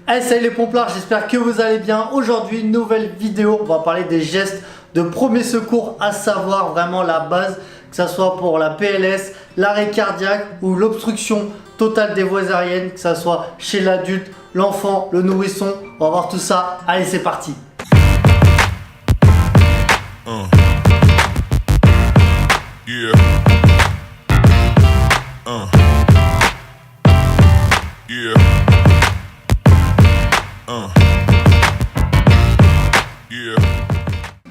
Hey, salut les pomplards, j'espère que vous allez bien. Aujourd'hui, nouvelle vidéo, on va parler des gestes de premier secours, à savoir vraiment la base, que ce soit pour la PLS, l'arrêt cardiaque ou l'obstruction totale des voies aériennes, que ce soit chez l'adulte, l'enfant, le nourrisson. On va voir tout ça. Allez, c'est parti. Yeah. Yeah. Yeah.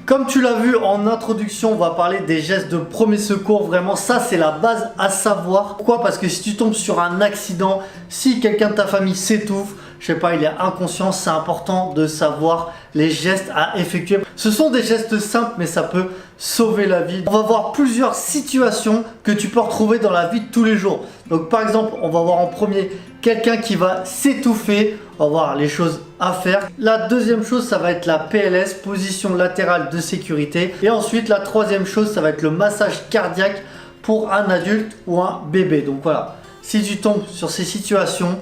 Comme tu l'as vu en introduction, on va parler des gestes de premier secours. Vraiment, ça c'est la base à savoir. Pourquoi? Parce que si tu tombes sur un accident, si quelqu'un de ta famille s'étouffe, je sais pas, il est inconscient, c'est important de savoir les gestes à effectuer. Ce sont des gestes simples, mais ça peut sauver la vie. On va voir plusieurs situations que tu peux retrouver dans la vie de tous les jours. Donc par exemple, on va voir en premier quelqu'un qui va s'étouffer. On va voir les choses à faire. La deuxième chose, ça va être la PLS, position latérale de sécurité. Et ensuite, la troisième chose, ça va être le massage cardiaque pour un adulte ou un bébé. Donc voilà, si tu tombes sur ces situations,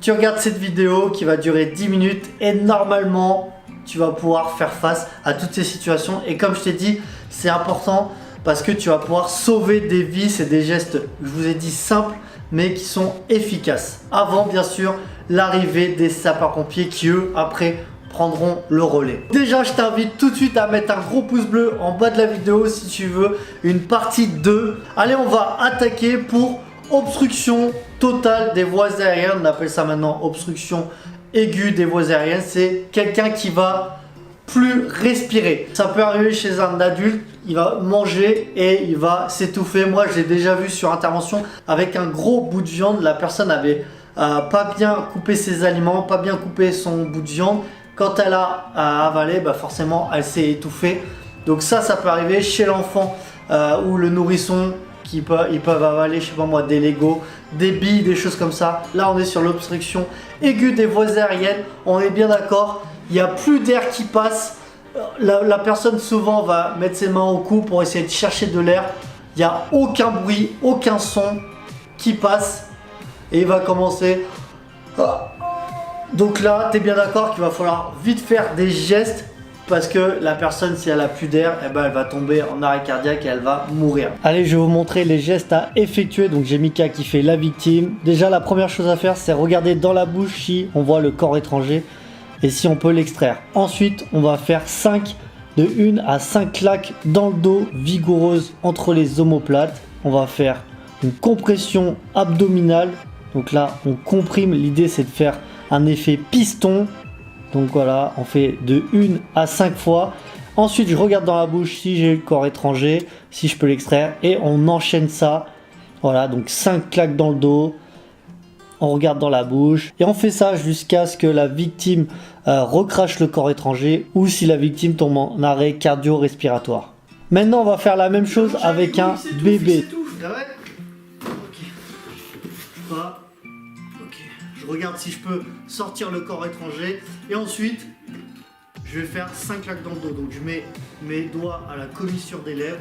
tu regardes cette vidéo qui va durer 10 minutes et normalement, tu vas pouvoir faire face à toutes ces situations. Et comme je t'ai dit, c'est important parce que tu vas pouvoir sauver des vies. C'est des gestes, je vous ai dit, simples, mais qui sont efficaces. Avant, bien sûr, l'arrivée des sapeurs-pompiers qui, eux, après, prendront le relais. Déjà, je t'invite tout de suite à mettre un gros pouce bleu en bas de la vidéo si tu veux une partie 2. Allez, on va attaquer pour obstruction totale des voies aériennes. On appelle ça maintenant obstruction aiguë des voies aériennes. C'est quelqu'un qui va plus respirer. Ça peut arriver chez un adulte, il va manger et il va s'étouffer. Moi, j'ai déjà vu sur intervention avec un gros bout de viande. La personne avait pas bien coupé ses aliments, pas bien coupé son bout de viande. Quand elle a avalé, bah forcément, elle s'est étouffée. Donc ça peut arriver chez l'enfant ou le nourrisson. Ils peuvent avaler, je sais pas moi, des Legos, des billes, des choses comme ça. Là, on est sur l'obstruction aiguë des voies aériennes. On est bien d'accord. Il n'y a plus d'air qui passe. La personne souvent va mettre ses mains au cou pour essayer de chercher de l'air. Il n'y a aucun bruit, aucun son qui passe. Et il va commencer. Donc là, tu es bien d'accord qu'il va falloir vite faire des gestes. Parce que la personne, si elle a plus d'air, eh ben, elle va tomber en arrêt cardiaque et elle va mourir. Allez, je vais vous montrer les gestes à effectuer. Donc j'ai Mika qui fait la victime. Déjà, la première chose à faire, c'est regarder dans la bouche si on voit le corps étranger et si on peut l'extraire. Ensuite, on va faire de 1 à 5 claques dans le dos vigoureuses entre les omoplates. On va faire une compression abdominale. Donc là, on comprime. L'idée, c'est de faire un effet piston. Donc voilà, on fait de 1 à 5 fois. Ensuite, je regarde dans la bouche si j'ai le corps étranger, si je peux l'extraire. Et on enchaîne ça. Voilà, donc 5 claques dans le dos. On regarde dans la bouche. Et on fait ça jusqu'à ce que la victime recrache le corps étranger. Ou si la victime tombe en arrêt cardio-respiratoire. Maintenant, on va faire la même chose avec un bébé. Je regarde si je peux sortir le corps étranger et ensuite je vais faire 5 claques dans le dos. Donc je mets mes doigts à la commissure des lèvres,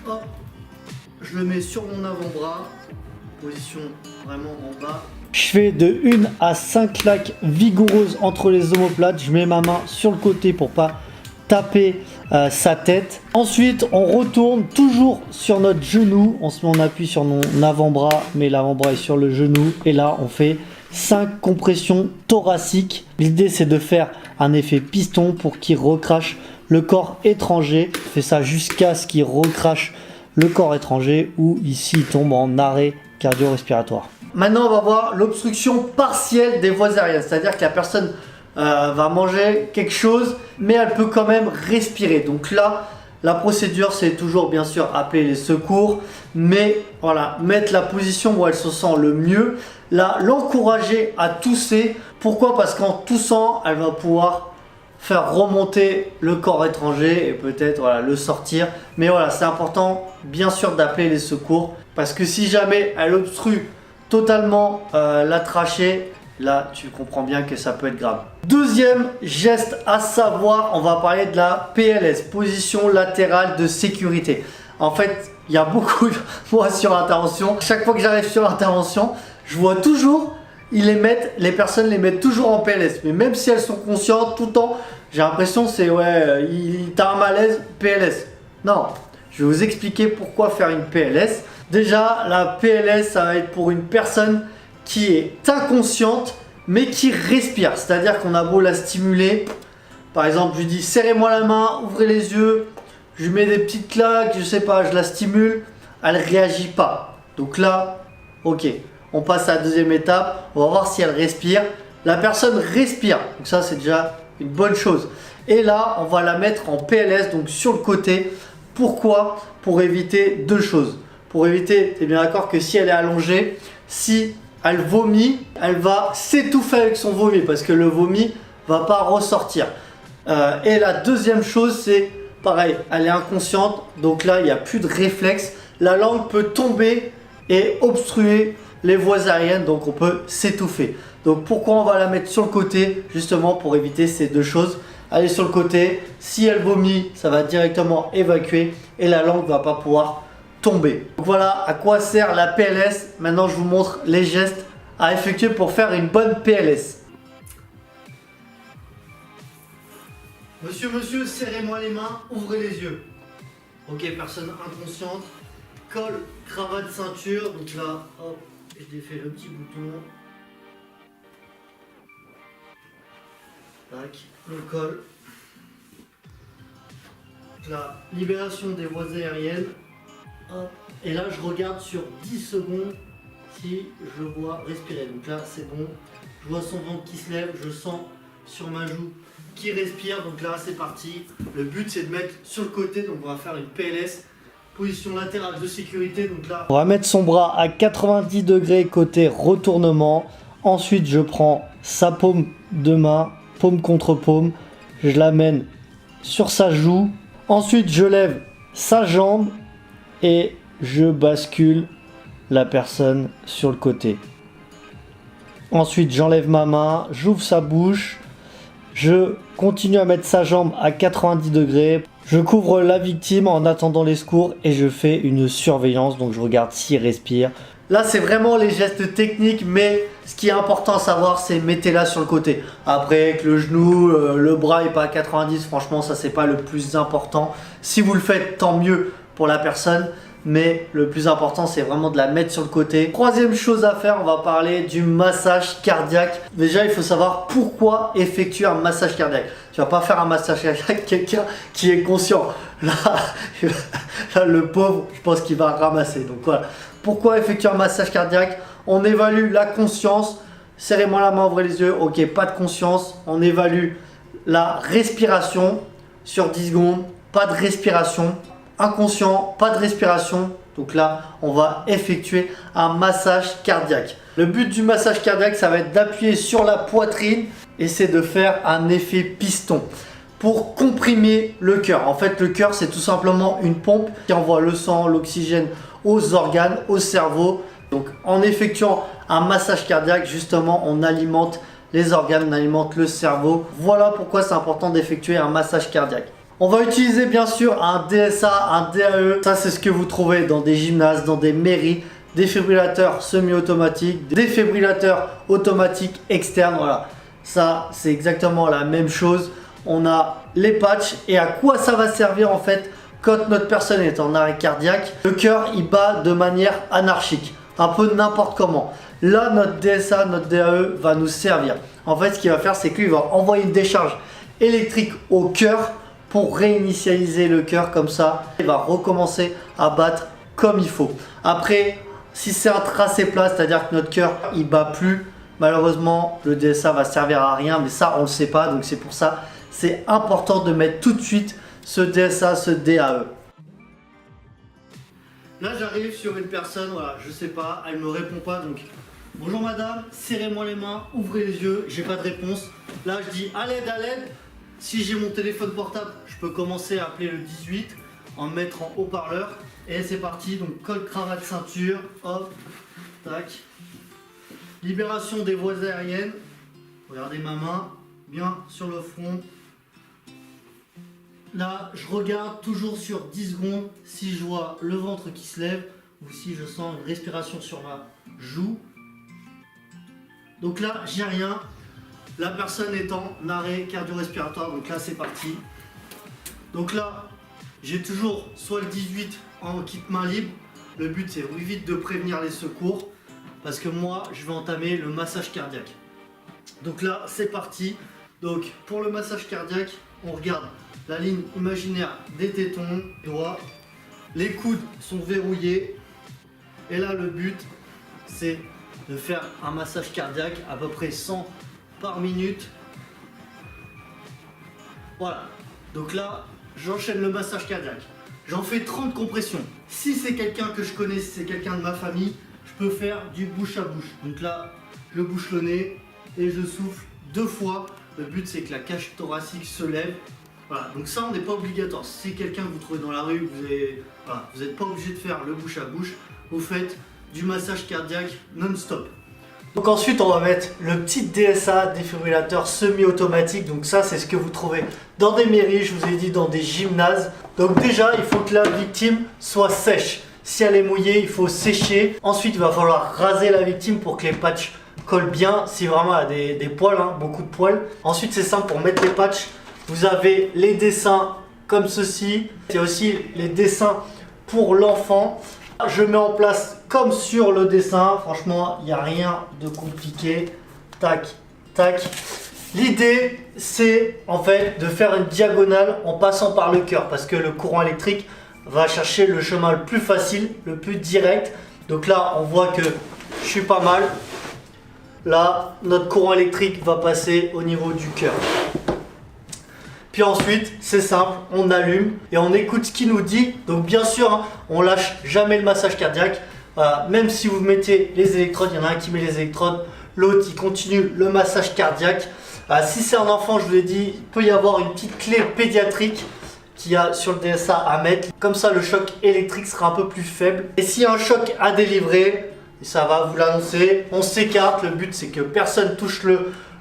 hop, je le mets sur mon avant-bras, position vraiment en bas. Je fais de 1 à 5 claques vigoureuses entre les omoplates. Je mets ma main sur le côté pour pas taper sa tête. Ensuite, on retourne toujours sur notre genou. On se met en appui sur mon avant-bras, mais l'avant-bras est sur le genou. Et là, on fait 5 compressions thoraciques. L'idée, c'est de faire un effet piston pour qu'il recrache le corps étranger. On fait ça jusqu'à ce qu'il recrache le corps étranger ou ici, il tombe en arrêt cardio-respiratoire. Maintenant, on va voir l'obstruction partielle des voies aériennes. C'est-à-dire que la personne va manger quelque chose, mais elle peut quand même respirer. Donc là, la procédure, c'est toujours bien sûr appeler les secours, mais voilà, mettre la position où elle se sent le mieux. Là, l'encourager à tousser. Pourquoi? Parce qu'en toussant, elle va pouvoir faire remonter le corps étranger et peut-être voilà, le sortir. Mais voilà, c'est important bien sûr d'appeler les secours parce que si jamais elle obstrue totalement la trachée, là, tu comprends bien que ça peut être grave. Deuxième geste à savoir, on va parler de la PLS, position latérale de sécurité. En fait, il y a beaucoup de moi sur l'intervention. Chaque fois que j'arrive sur l'intervention, je vois toujours les personnes les mettent toujours en PLS. Mais même si elles sont conscientes tout le temps, j'ai l'impression c'est ouais, t'as un malaise, PLS. Non, je vais vous expliquer pourquoi faire une PLS. Déjà, la PLS, ça va être pour une personne qui est inconsciente, mais qui respire. C'est-à-dire qu'on a beau la stimuler. Par exemple, je lui dis serrez-moi la main, ouvrez les yeux. Je lui mets des petites claques, je sais pas, je la stimule. Elle réagit pas. Donc là, ok. On passe à la deuxième étape. On va voir si elle respire. La personne respire. Donc ça, c'est déjà une bonne chose. Et là, on va la mettre en PLS, donc sur le côté. Pourquoi? Pour éviter deux choses. Pour éviter, tu es bien d'accord que si elle est allongée, si elle vomit, elle va s'étouffer avec son vomi parce que le vomi va pas ressortir. Et la deuxième chose, c'est pareil, elle est inconsciente. Donc là, il n'y a plus de réflexe. La langue peut tomber et obstruer les voies aériennes, donc on peut s'étouffer. Donc pourquoi on va la mettre sur le côté? Justement pour éviter ces deux choses. Elle est sur le côté, si elle vomit, ça va directement évacuer et la langue ne va pas pouvoir tomber. Donc voilà à quoi sert la PLS. Maintenant je vous montre les gestes à effectuer pour faire une bonne PLS. Monsieur, serrez-moi les mains, ouvrez les yeux. Ok, personne inconsciente. Col, cravate, ceinture. Donc là, hop, je défais le petit bouton. Tac, le col. Donc là, libération des voies aériennes. Hop. Et là, je regarde sur 10 secondes si je vois respirer. Donc là, c'est bon. Je vois son ventre qui se lève. Je sens sur ma joue qui respire. Donc là, c'est parti. Le but, c'est de mettre sur le côté. Donc on va faire une PLS. Position latérale de sécurité. Donc là, on va mettre son bras à 90 degrés côté retournement. Ensuite, je prends sa paume de main, paume contre paume. Je l'amène sur sa joue. Ensuite, je lève sa jambe et je bascule la personne sur le côté. Ensuite, j'enlève ma main, j'ouvre sa bouche. Je continue à mettre sa jambe à 90 degrés. Je couvre la victime en attendant les secours et je fais une surveillance. Donc je regarde s'il respire. Là, c'est vraiment les gestes techniques, mais ce qui est important à savoir, c'est mettez-la sur le côté. Après, que le genou, le bras n'est pas à 90, franchement, ça, c'est pas le plus important. Si vous le faites, tant mieux pour la personne. Mais le plus important, c'est vraiment de la mettre sur le côté. Troisième chose à faire, on va parler du massage cardiaque. Déjà, il faut savoir pourquoi effectuer un massage cardiaque. Tu vas pas faire un massage cardiaque avec quelqu'un qui est conscient. Là, le pauvre, je pense qu'il va ramasser. Donc voilà. Pourquoi effectuer un massage cardiaque? On évalue la conscience. Serrez-moi la main, ouvrez les yeux. Ok, pas de conscience. On évalue la respiration sur 10 secondes. Pas de respiration. Inconscient, pas de respiration. Donc là, on va effectuer un massage cardiaque. Le but du massage cardiaque, ça va être d'appuyer sur la poitrine et c'est de faire un effet piston pour comprimer le cœur. En fait, le cœur, c'est tout simplement une pompe qui envoie le sang, l'oxygène aux organes, au cerveau. Donc, en effectuant un massage cardiaque, justement, on alimente les organes, on alimente le cerveau. Voilà pourquoi c'est important d'effectuer un massage cardiaque. On va utiliser bien sûr un DSA, un DAE. Ça, c'est ce que vous trouvez dans des gymnases, dans des mairies. Défibrillateurs semi-automatiques, défibrillateurs automatiques externes. Voilà, ça, c'est exactement la même chose. On a les patchs et à quoi ça va servir en fait quand notre personne est en arrêt cardiaque. Le cœur, il bat de manière anarchique, un peu n'importe comment. Là, notre DSA, notre DAE va nous servir. En fait, ce qu'il va faire, c'est qu'il va envoyer une décharge électrique au cœur pour réinitialiser le cœur comme ça. Il va recommencer à battre comme il faut. Après, si c'est un tracé plat, c'est-à-dire que notre cœur il bat plus, malheureusement le DSA va servir à rien, mais ça on le sait pas, donc c'est pour ça c'est important de mettre tout de suite ce DSA, ce DAE. Là j'arrive sur une personne, voilà, je sais pas, elle me répond pas, donc bonjour madame, serrez-moi les mains, ouvrez les yeux, j'ai pas de réponse. Là je dis à l'aide, à l'aide. Si j'ai mon téléphone portable, je peux commencer à appeler le 18, en mettre en haut-parleur. Et c'est parti, donc col, cravate, ceinture, hop, tac. Libération des voies aériennes. Regardez ma main, bien sur le front. Là, je regarde toujours sur 10 secondes si je vois le ventre qui se lève ou si je sens une respiration sur ma joue. Donc là, j'ai rien. La personne est en arrêt cardio-respiratoire. Donc là, c'est parti. Donc là, j'ai toujours soit le 18 en kit main libre. Le but, c'est vite de prévenir les secours. Parce que moi, je vais entamer le massage cardiaque. Donc là, c'est parti. Donc pour le massage cardiaque, on regarde la ligne imaginaire des tétons, doigts. Les coudes sont verrouillés. Et là, le but, c'est de faire un massage cardiaque à peu près 100 par minute. Voilà. Donc là, j'enchaîne le massage cardiaque. J'en fais 30 compressions. Si c'est quelqu'un que je connais, si c'est quelqu'un de ma famille, je peux faire du bouche à bouche. Donc là, je bouche le nez et je souffle 2 fois. Le but, c'est que la cage thoracique se lève. Voilà, donc ça, on n'est pas obligatoire. Si c'est quelqu'un que vous trouvez dans la rue, vous n'êtes pas obligé de faire le bouche à bouche. Vous faites du massage cardiaque non-stop. Donc ensuite, on va mettre le petit DSA, défibrillateur semi-automatique. Donc ça, c'est ce que vous trouvez dans des mairies, je vous ai dit, dans des gymnases. Donc déjà, il faut que la victime soit sèche. Si elle est mouillée, il faut sécher. Ensuite, il va falloir raser la victime pour que les patchs collent bien. Si vraiment elle a des poils, hein, beaucoup de poils. Ensuite, c'est simple, pour mettre les patchs, vous avez les dessins comme ceci. Il y a aussi les dessins pour l'enfant. Je mets en place comme sur le dessin. Franchement, il n'y a rien de compliqué. Tac, tac. L'idée, c'est en fait de faire une diagonale en passant par le cœur. Parce que le courant électrique va chercher le chemin le plus facile, le plus direct. Donc là, on voit que je suis pas mal. Là, notre courant électrique va passer au niveau du cœur. Puis ensuite, c'est simple, on allume et on écoute ce qu'il nous dit. Donc bien sûr, hein, on lâche jamais le massage cardiaque. Même si vous mettez les électrodes, il y en a un qui met les électrodes, l'autre il continue le massage cardiaque. Si c'est un enfant, je vous l'ai dit, il peut y avoir une petite clé pédiatrique qu'il y a sur le DSA à mettre. Comme ça, le choc électrique sera un peu plus faible. Et s'il y a un choc à délivrer, ça va vous l'annoncer, on s'écarte. Le but, c'est que personne touche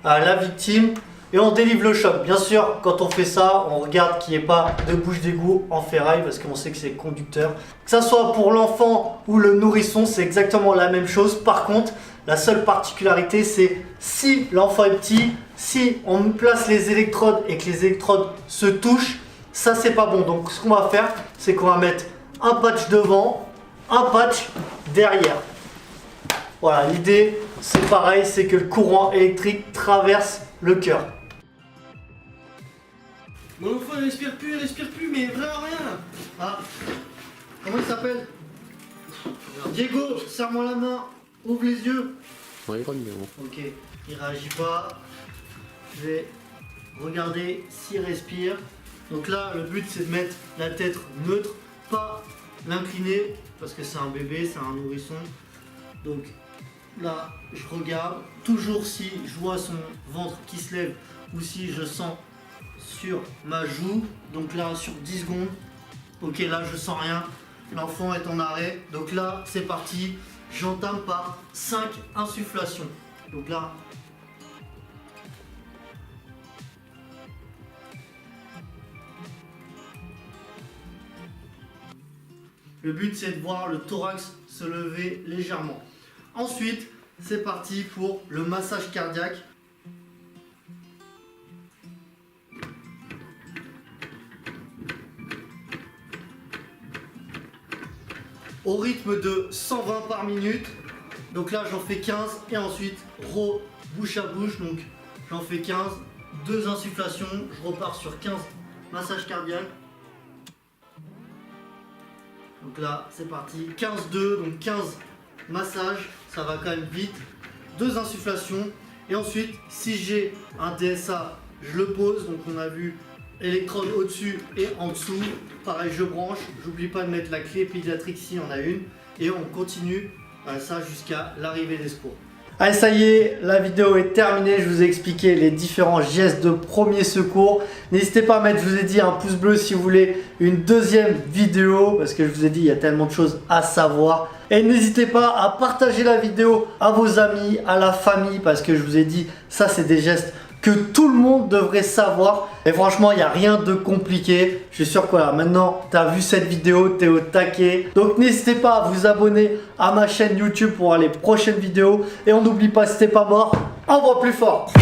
la victime. Et on délivre le choc. Bien sûr, quand on fait ça, on regarde qu'il n'y ait pas de bouche d'égout en ferraille parce qu'on sait que c'est conducteur. Que ça soit pour l'enfant ou le nourrisson, c'est exactement la même chose. Par contre, la seule particularité, c'est si l'enfant est petit, si on place les électrodes et que les électrodes se touchent, ça c'est pas bon. Donc ce qu'on va faire, c'est qu'on va mettre un patch devant, un patch derrière. Voilà, l'idée, c'est pareil, c'est que le courant électrique traverse le cœur. Mon enfant il respire plus, mais vraiment rien. Ah, comment il s'appelle? Diego, serre-moi la main, ouvre les yeux. Ouais, il bien. Ok, il réagit pas. Je vais regarder s'il respire. Donc là, le but c'est de mettre la tête neutre, pas l'incliner, parce que c'est un bébé, c'est un nourrisson. Donc là, je regarde, toujours si je vois son ventre qui se lève ou si je sens sur ma joue. Donc là, sur 10 secondes, ok, là je sens rien, l'enfant est en arrêt. Donc là, c'est parti, j'entame par 5 insufflations. Donc là, le but c'est de voir le thorax se lever légèrement. Ensuite, c'est parti pour le massage cardiaque. Au rythme de 120 par minute. Donc là, j'en fais 15 et ensuite, bouche à bouche. Donc j'en fais 15, 2 insufflations. Je repars sur 15 massages cardiaques. Donc là, c'est parti. 15-2, donc 15 massages. Ça va quand même vite. 2 insufflations. Et ensuite, si j'ai un DSA, je le pose. Donc on a vu électrode au-dessus et en dessous. Pareil, je branche. J'oublie pas de mettre la clé pédiatrique s'il y en a une. Et on continue ça jusqu'à l'arrivée des secours. Allez, ça y est, la vidéo est terminée. Je vous ai expliqué les différents gestes de premier secours. N'hésitez pas à mettre, je vous ai dit, un pouce bleu si vous voulez une deuxième vidéo. Parce que je vous ai dit, il y a tellement de choses à savoir. Et n'hésitez pas à partager la vidéo à vos amis, à la famille. Parce que je vous ai dit, ça c'est des gestes que tout le monde devrait savoir. Et franchement, il n'y a rien de compliqué. Je suis sûr que voilà, maintenant, tu as vu cette vidéo, tu es au taquet. Donc n'hésitez pas à vous abonner à ma chaîne YouTube pour voir les prochaines vidéos. Et on n'oublie pas, si t'es pas mort, envoie plus fort.